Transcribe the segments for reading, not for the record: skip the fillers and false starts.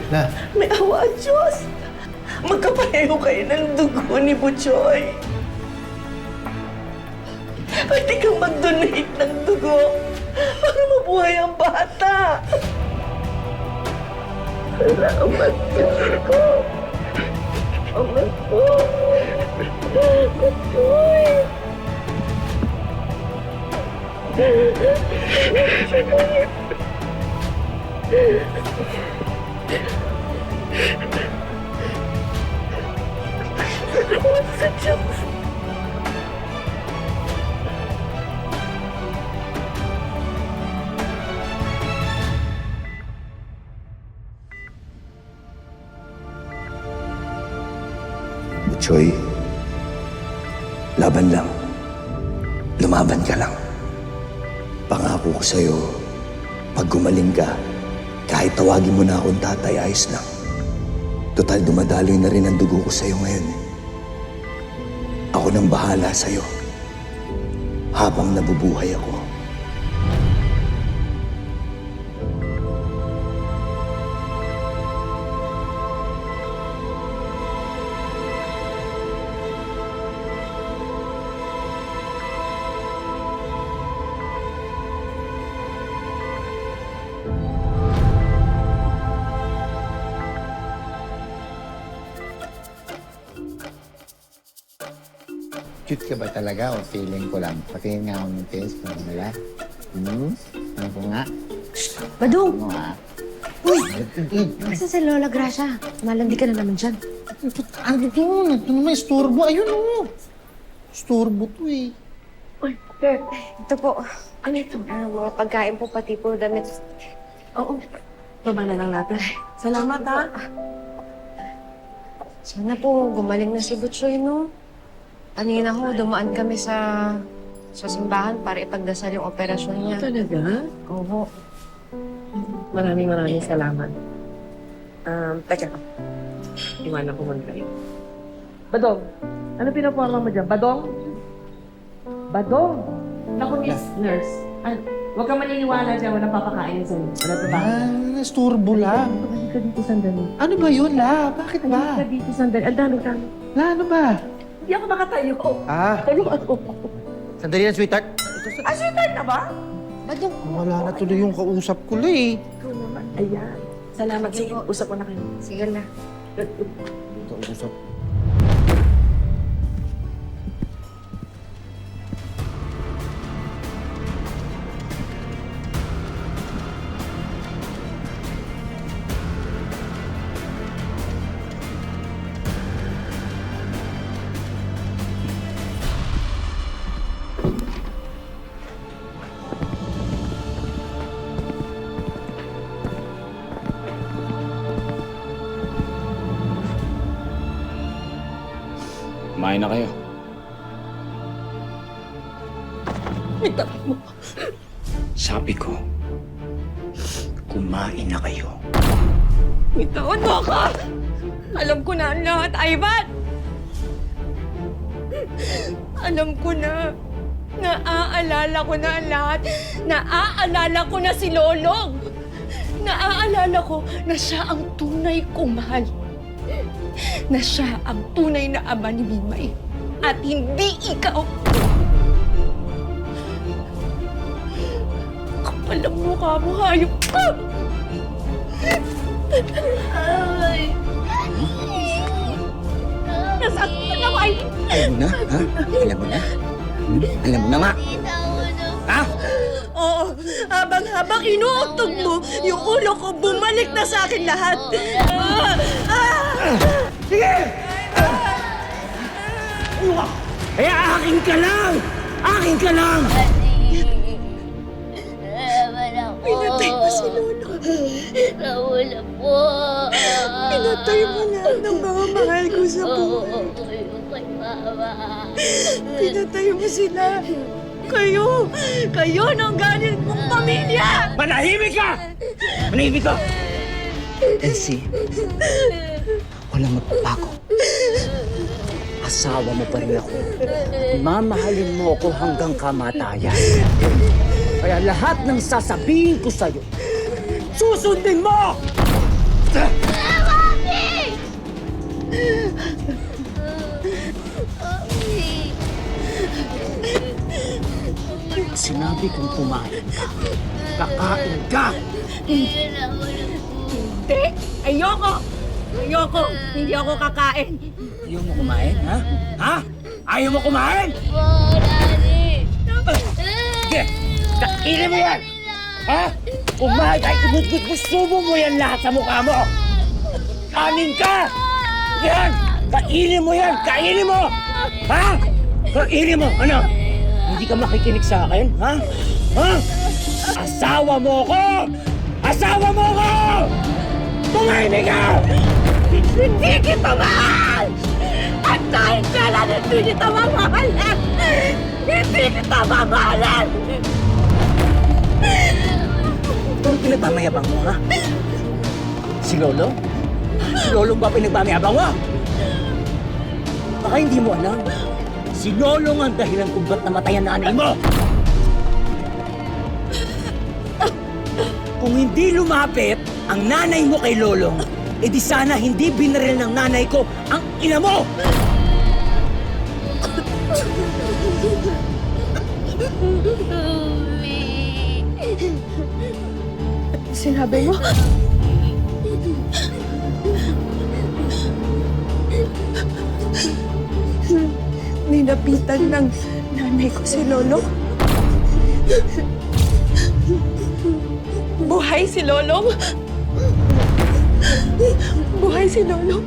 Na, May awa ang Diyos. Magkapareho kayo ng dugo ni Butchoy. Pwede kang mag-donate ng dugo para mabuhay ang bata. Salamat ko. Amat ko. Butchoy. Salamat sa Diyos. Butchoy, laban lang. Lumaban ka lang. Pangako ko sa'yo, pag gumaling ka, kahit tawagin mo na akong tatay, ayos lang. Total, dumadaloy na rin ang dugo ko sa'yo ngayon. Ako nang bahala sa'yo habang nabubuhay ako. cute ka ba talaga o feeling ko lang? Patingin nga ako ng face ko, nila. Ano ko nga? Badong! Ano nga? Uy! Kasi si Lola Gracia, malandi ka na naman dyan. Ano to? Ito naman, istorbo. Ayun o. Istorbo to eh. Uy, ito po. Ano ito? Mga pagkain po, pati po damit. Oo. Baba na lang natin. Salamat, ha? Sana po gumaling na si Butchoy, no? Kanina ho, dumaan kami sa simbahan para ipagdasal yung operasyon niya. Talaga? Oo. Maraming salamat. Teka. Iwanan ko muna kayo. Badong, ano pinapuha mo dyan? Badong? Badong? Naku, Miss Nurse. Huwag kang maniniwala dyan, walang papakain sa'yo. Wala ba ba? Istorbo lang. Balik ka dito sandali. Ano ba yun, La? Bakit Balik ba? ka dito sandali. Ang dami. La, ano ba? Hindi ako makatayo. Tulungan ko. Sandali lang, sweetheart. Sweetheart na ba? Badong! Wala na tuloy yung kausap ko, La eh. Ikaw naman. Ayan. Salamat. Sige, usap ko na kayo. Sige na. Kausap. Kumain na kayo. Sabi ko, kumain na kayo. Bitawan mo ako! Alam ko na ang lahat, Ivan! Alam ko na. Naaalala ko na ang lahat. Naaalala ko na si Lolong. Naaalala ko na siya ang tunay kong mahal. Na siya ang tunay na ama ni Mimay. At hindi ikaw. Kapal ang mukha mo, hayop ka! Nasaktan ako, Ivan! Alam mo na, ha? Alam mo na? Alam mo na nga. Ha? Oo, habang inuutog mo, yung ulo ko bumalik na sa akin lahat. Kaya akin ka lang! Akin ka lang! Pinatay mo si Lolo. Nawala po. Pinatay mo lahat ng mga mahal ko sa buhay. Kayo kay Mama. Pinatay mo sila. Kayo nang galit mong pamilya! Manahimik ka! Manahimik ka! Elsie, walang magbabago. Asawa mo pa rin ako. Mamahalin mo ako hanggang kamatayan. Kaya lahat ng sasabihin ko sa'yo, Susundin mo! Sinabi kong kumain ka. Kakain ka! Hindi! Ayoko! Ayoko! Hindi ako kakain! Ayaw mo kumain, ha? Ha? Ayaw mo kumain? Sige! Kainin mo yan! Ha? Kumain kahit gusto mo yan lahat sa mukha mo! Kanin ka! Yan! Kainin mo yan! Kainin mo! Ha? Kainin mo! Ano? Hindi ka makikinig sa akin? Ha? Ha? Asawa mo ko! Asawa mo ko! Tumahimik ka! Hindi kita mahal! At dahil kailan hindi kita mamahalan! Hindi kita mamahalan! Anong pinagmamayabang mo, ha? Si Lolo? Si Lolo ba pinagmamayabang mo? Baka hindi mo alam. Si Lolo ang dahilan kung ba't namatay ang nanay mo! Kung hindi lumapit ang nanay mo kay Lolong, edi sana hindi binaril ng nanay ko ang ina mo! Sinabi mo? Ninapitan ng nanay ko si Lolo? Buhay si Lolong? Buhay si Lolong?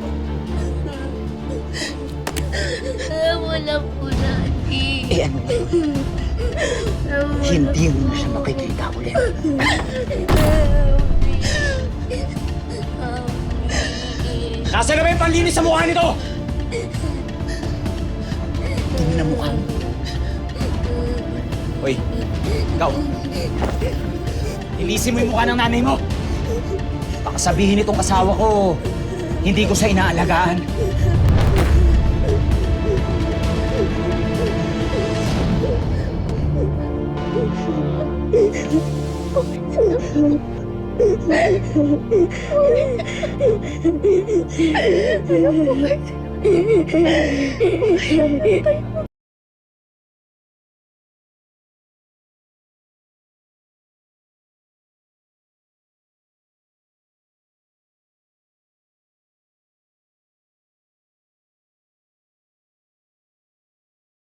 Wala po, Daddy. Eh ano nga? Hindi mo na siya makikita ulit. Nasaan na ba yung panlinis sa mukha nito? Tingnan ang mukha mo. Hoy, ikaw. Ilisin mo yung mukha ng nanay mo. Baka sabihin itong asawa ko, hindi ko siya inaalagaan. Buhay si Lolo.